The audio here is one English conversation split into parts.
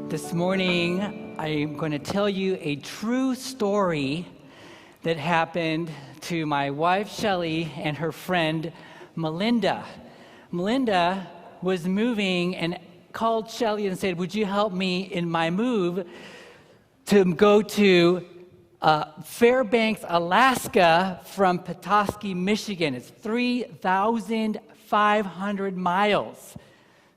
This morning, I'm going to tell you a true story that happened to my wife, Shelley, and her friend, Melinda. Melinda was moving and called Shelley and said, "Would you help me in my move to go to Fairbanks, Alaska from Petoskey, Michigan?" It's 3,500 miles.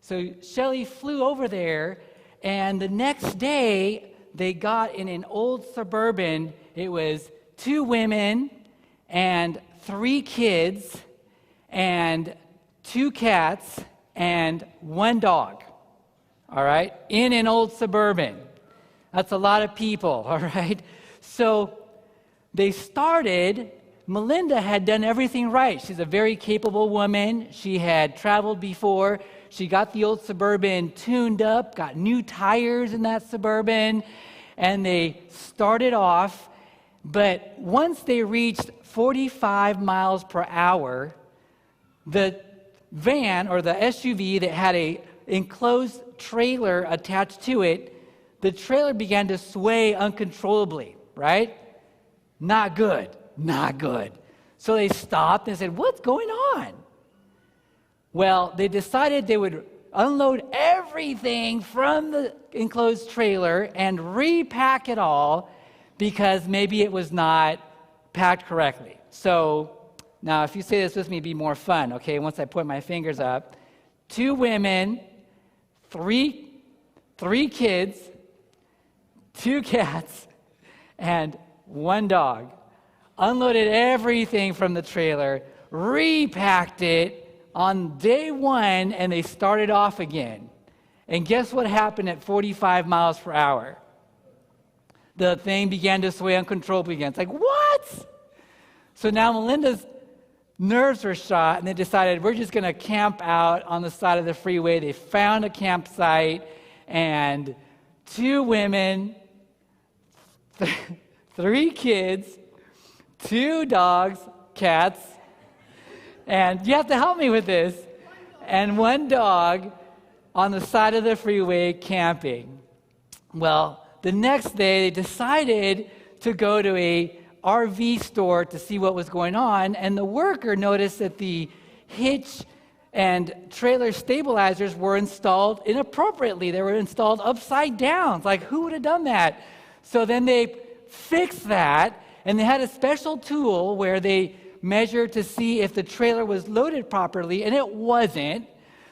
So Shelley flew over there, and the next day they got in an old Suburban. It was 2 women and 3 kids and 2 cats and 1 dog. All right, in an old Suburban. That's a lot of people, all right? So they started. Melinda had done everything right. She's a very capable woman. She had traveled before. She got the old Suburban tuned up, got new tires in that Suburban, and they started off. But once they reached 45 miles per hour, the van or the SUV that had a enclosed trailer attached to it, the trailer began to sway uncontrollably, right? Not good. So they stopped and said, "What's going on?" Well, they decided they would unload everything from the enclosed trailer and repack it all because maybe it was not packed correctly. So now if you say this with me, it'd be more fun, okay? Once I point my fingers up. 2 women, 3 kids, 2 cats, and 1 dog. Unloaded everything from the trailer, repacked it on day 1, and they started off again. And guess what happened at 45 miles per hour? The thing began to sway uncontrollably again. It's like, what? So now Melinda's nerves were shot, and they decided, we're just going to camp out on the side of the freeway. They found a campsite, and 2 women, 3 kids, 2 dogs, cats, and you have to help me with this, and 1 dog on the side of the freeway camping. Well, the next day they decided to go to a RV store to see what was going on, and the worker noticed that the hitch and trailer stabilizers were installed inappropriately. They were installed upside down. It's like, who would have done that? So then they fixed that, and they had a special tool where they measured to see if the trailer was loaded properly, and it wasn't.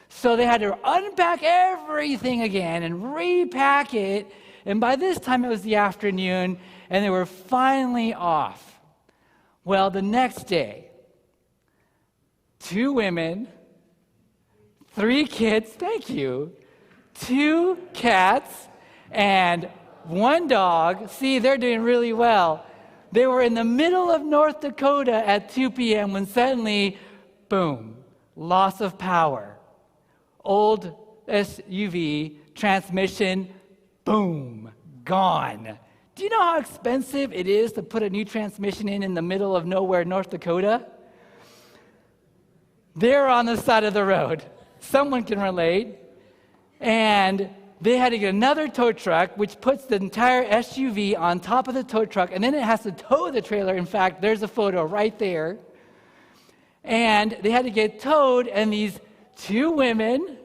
So they had to unpack everything again and repack it. And by this time, it was the afternoon, and they were finally off. Well, the next day, 2 women, 3 kids, thank you, 2 cats, and 1 dog. See, they're doing really well. They were in the middle of North Dakota at 2 p.m. when suddenly, boom, loss of power. Old SUV transmission, boom, gone. Do you know how expensive it is to put a new transmission in the middle of nowhere, North Dakota? They're on the side of the road. Someone can relate. And they had to get another tow truck, which puts the entire SUV on top of the tow truck, and then it has to tow the trailer. In fact, there's a photo right there. And they had to get towed, and these 2 women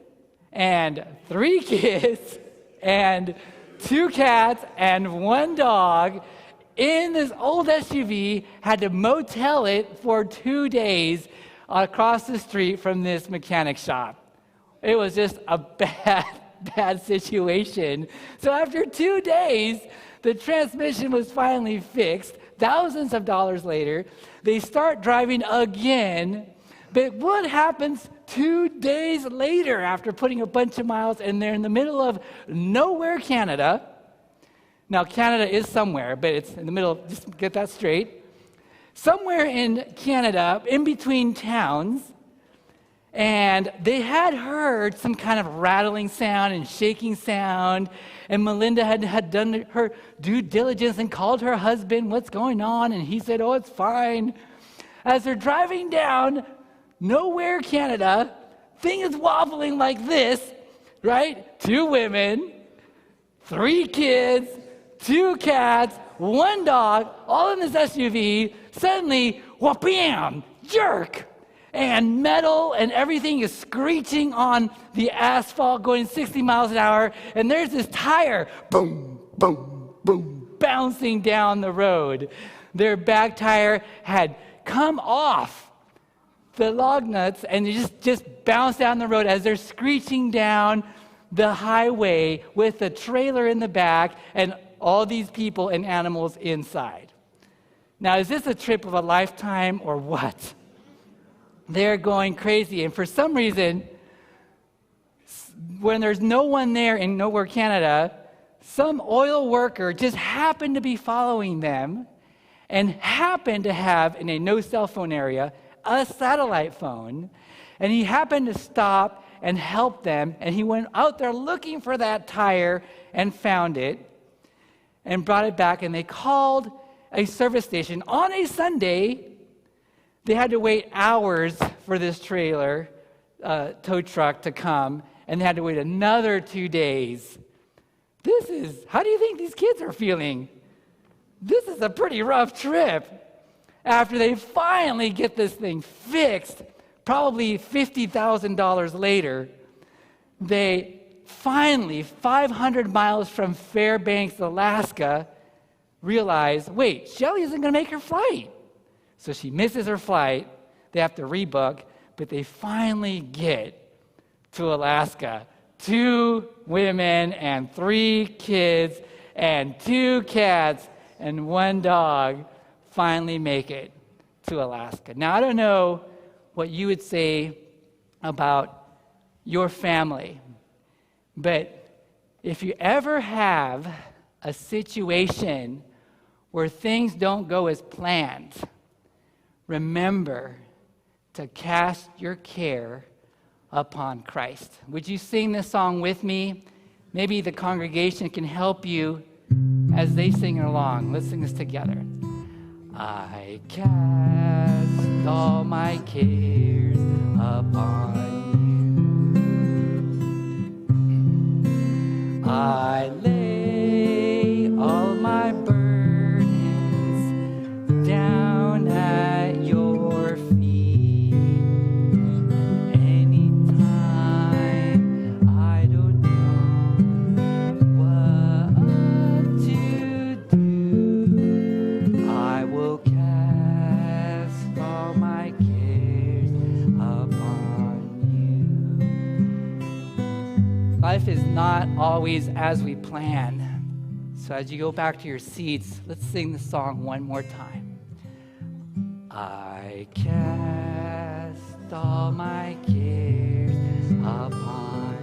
and 3 kids and 2 cats and 1 dog in this old SUV had to motel it for 2 days across the street from this mechanic shop. It was just a bad situation. So after 2 days, the transmission was finally fixed. Thousands of dollars later, they start driving again. But what happens 2 days later after putting a bunch of miles, and they're in the middle of nowhere, Canada. Now, Canada is somewhere, but it's in the middle, just get that straight. Somewhere in Canada, in between towns, and they had heard some kind of rattling sound and shaking sound, and Melinda had done her due diligence and called her husband, "What's going on?" And he said, "Oh, it's fine." As they're driving down nowhere, Canada, thing is wobbling like this, right? 2 women, 3 kids, 2 cats, 1 dog, all in this SUV. Suddenly, wha-bam, jerk. And metal and everything is screeching on the asphalt going 60 miles an hour. And there's this tire, boom, boom, boom, bouncing down the road. Their back tire had come off the lug nuts and just bounced down the road as they're screeching down the highway with the trailer in the back and all these people and animals inside. Now, is this a trip of a lifetime or what? They're going crazy. And for some reason, when there's no one there in Nowhere, Canada, some oil worker just happened to be following them and happened to have, in a no cell phone area, a satellite phone. And he happened to stop and help them. And he went out there looking for that tire and found it and brought it back. And they called a service station on a Sunday. They had to wait hours for this trailer, tow truck to come, and they had to wait another 2 days. How do you think these kids are feeling? This is a pretty rough trip. After they finally get this thing fixed, probably $50,000 later, they finally, 500 miles from Fairbanks, Alaska, realize, wait, Shelly isn't going to make her flight. So she misses her flight. They have to rebook, but they finally get to Alaska. 2 women and 3 kids and 2 cats and 1 dog finally make it to Alaska. Now, I don't know what you would say about your family, but if you ever have a situation where things don't go as planned, remember to cast your care upon Christ. Would you sing this song with me? Maybe the congregation can help you as they sing it along. Let's sing this together. I cast all my cares upon you. I lay all my burdens down at your feet. Anytime I don't know what to do, I will cast all my cares upon you. Life is not always as we plan. So as you go back to your seats, let's sing the song one more time. I cast all my cares upon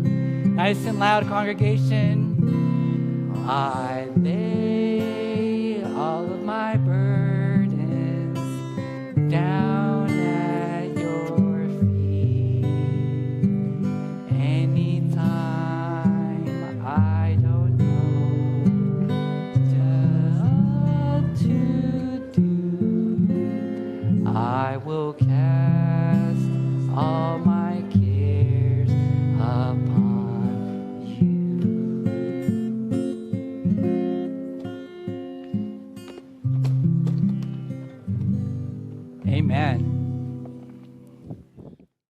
you. Nice and loud, congregation. I lay all of my burdens